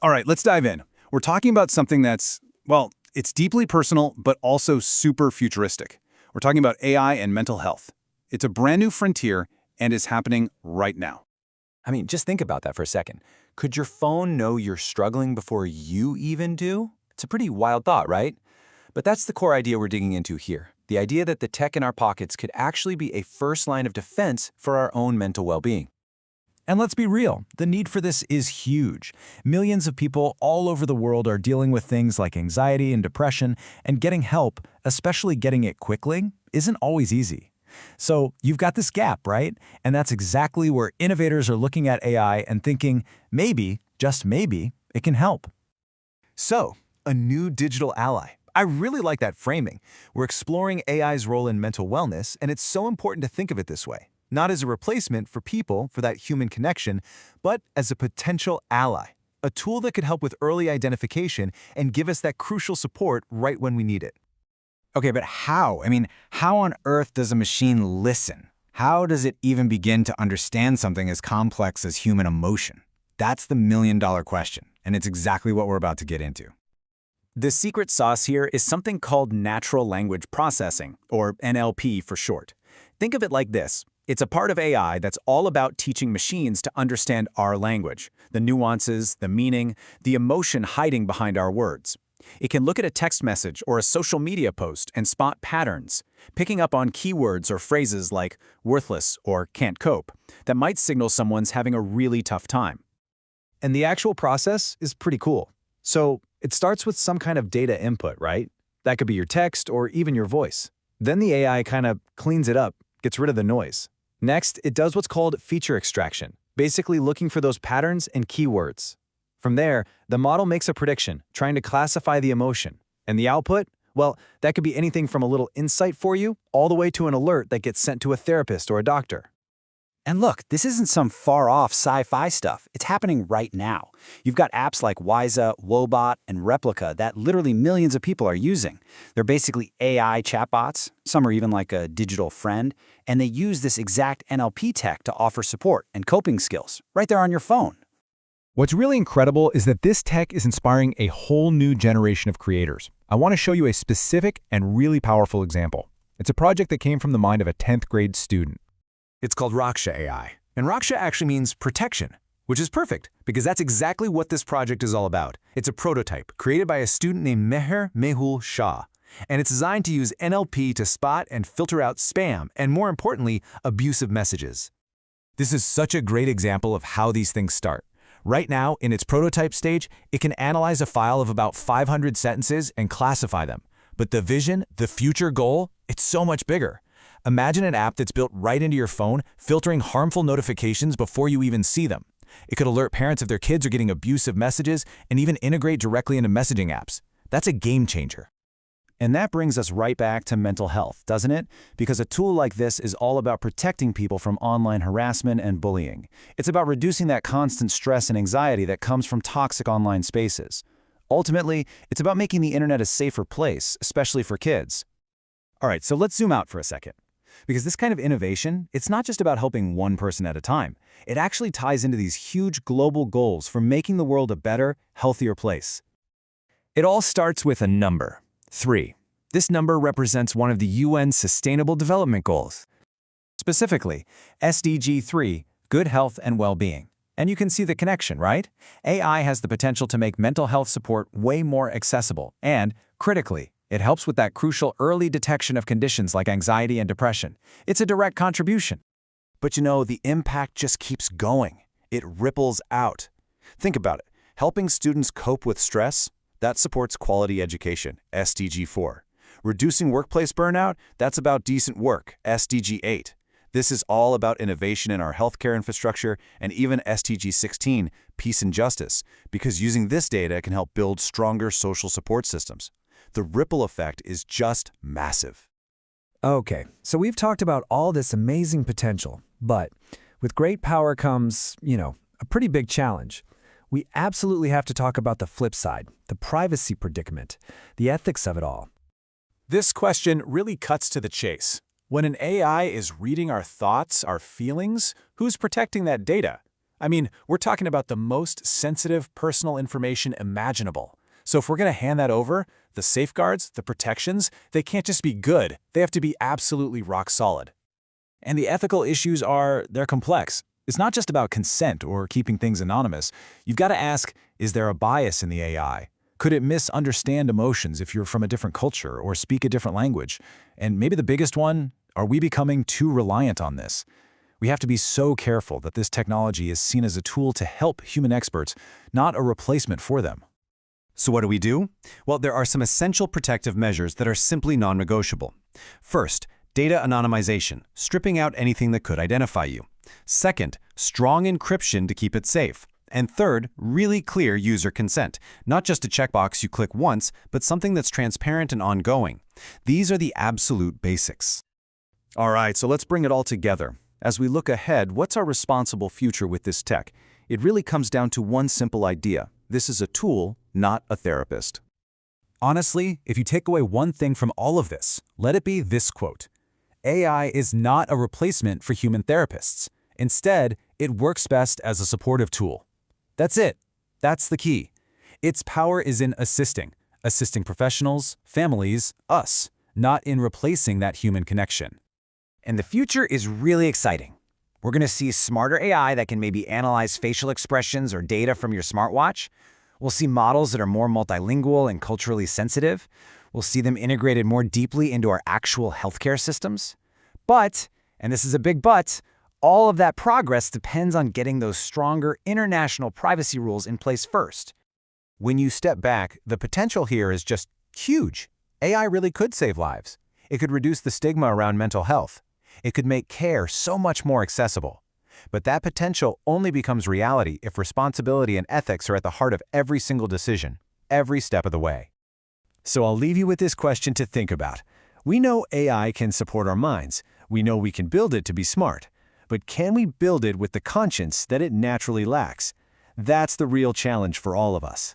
All right, let's dive in. We're talking about something that's, well, it's deeply personal, but also super futuristic. We're talking about AI and mental health. It's a brand new frontier and is happening right now. I mean, just think about that for a second. Could your phone know you're struggling before you even do? It's a pretty wild thought, right? But that's the core idea we're digging into here. The idea that the tech in our pockets could actually be a first line of defense for our own mental well-being. And let's be real, the need for this is huge. Millions of people all over the world are dealing with things like anxiety and depression, and getting help, especially getting it quickly, isn't always easy. So you've got this gap, right? And that's exactly where innovators are looking at AI and thinking, maybe, just maybe, it can help. So, a new digital ally. I really like that framing. We're exploring AI's role in mental wellness, and it's so important to think of it this way. Not as a replacement for people for that human connection, but as a potential ally, a tool that could help with early identification and give us that crucial support right when we need it. Okay, but how? I mean, how on earth does a machine listen? How does it even begin to understand something as complex as human emotion? That's the million-dollar question, and it's exactly what we're about to get into. The secret sauce here is something called natural language processing, or NLP for short. Think of it like this. It's a part of AI that's all about teaching machines to understand our language, the nuances, the meaning, the emotion hiding behind our words. It can look at a text message or a social media post and spot patterns, picking up on keywords or phrases like worthless or can't cope that might signal someone's having a really tough time. And the actual process is pretty cool. So it starts with some kind of data input, right? That could be your text or even your voice. Then the AI kind of cleans it up, gets rid of the noise. Next, it does what's called feature extraction, basically looking for those patterns and keywords. From there, the model makes a prediction, trying to classify the emotion. And the output? Well, that could be anything from a little insight for you, all the way to an alert that gets sent to a therapist or a doctor. And look, this isn't some far-off sci-fi stuff. It's happening right now. You've got apps like Wyza, Woebot, and Replica that literally millions of people are using. They're basically AI chatbots. Some are even like a digital friend. And they use this exact NLP tech to offer support and coping skills right there on your phone. What's really incredible is that this tech is inspiring a whole new generation of creators. I want to show you a specific and really powerful example. It's a project that came from the mind of a 10th grade student. It's called Raksha AI. And Raksha actually means protection, which is perfect because that's exactly what this project is all about. It's a prototype created by a student named Meher Mehul Shah. And it's designed to use NLP to spot and filter out spam and, more importantly, abusive messages. This is such a great example of how these things start. Right now, in its prototype stage, it can analyze a file of about 500 sentences and classify them. But the vision, the future goal, it's so much bigger. Imagine an app that's built right into your phone, filtering harmful notifications before you even see them. It could alert parents if their kids are getting abusive messages and even integrate directly into messaging apps. That's a game changer. And that brings us right back to mental health, doesn't it? Because a tool like this is all about protecting people from online harassment and bullying. It's about reducing that constant stress and anxiety that comes from toxic online spaces. Ultimately, it's about making the internet a safer place, especially for kids. All right, so let's zoom out for a second. Because this kind of innovation, it's not just about helping one person at a time. It actually ties into these huge global goals for making the world a better, healthier place. It all starts with a number, 3. This number represents one of the UN's Sustainable Development Goals. Specifically, SDG 3, good health and well-being. And you can see the connection, right? AI has the potential to make mental health support way more accessible and, critically, it helps with that crucial early detection of conditions like anxiety and depression. It's a direct contribution. But you know, the impact just keeps going. It ripples out. Think about it. Helping students cope with stress, that supports quality education, SDG 4. Reducing workplace burnout, that's about decent work, SDG 8. This is all about innovation in our healthcare infrastructure and even SDG 16, peace and justice, because using this data can help build stronger social support systems. The ripple effect is just massive. Okay, so we've talked about all this amazing potential, but with great power comes, a pretty big challenge. We absolutely have to talk about the flip side, the privacy predicament, the ethics of it all. This question really cuts to the chase. When an AI is reading our thoughts, our feelings, who's protecting that data? I mean, we're talking about the most sensitive personal information imaginable. So if we're going to hand that over, the safeguards, the protections, they can't just be good. They have to be absolutely rock solid. And the ethical issues they're complex. It's not just about consent or keeping things anonymous. You've got to ask, is there a bias in the AI? Could it misunderstand emotions if you're from a different culture or speak a different language? And maybe the biggest one, are we becoming too reliant on this? We have to be so careful that this technology is seen as a tool to help human experts, not a replacement for them. So what do we do? Well, there are some essential protective measures that are simply non-negotiable. First, data anonymization, stripping out anything that could identify you. Second, strong encryption to keep it safe. And third, really clear user consent, not just a checkbox you click once, but something that's transparent and ongoing. These are the absolute basics. All right, so let's bring it all together. As we look ahead, what's our responsible future with this tech? It really comes down to one simple idea. This is a tool, not a therapist. Honestly, if you take away one thing from all of this, let it be this quote. AI is not a replacement for human therapists. Instead, it works best as a supportive tool. That's it. That's the key. Its power is in assisting professionals, families, us, not in replacing that human connection. And the future is really exciting. We're going to see smarter AI that can maybe analyze facial expressions or data from your smartwatch. We'll see models that are more multilingual and culturally sensitive. We'll see them integrated more deeply into our actual healthcare systems. But, and this is a big but, all of that progress depends on getting those stronger international privacy rules in place first. When you step back, the potential here is just huge. AI really could save lives. It could reduce the stigma around mental health. It could make care so much more accessible. But that potential only becomes reality if responsibility and ethics are at the heart of every single decision, every step of the way. So I'll leave you with this question to think about. We know AI can support our minds. We know we can build it to be smart. But can we build it with the conscience that it naturally lacks? That's the real challenge for all of us.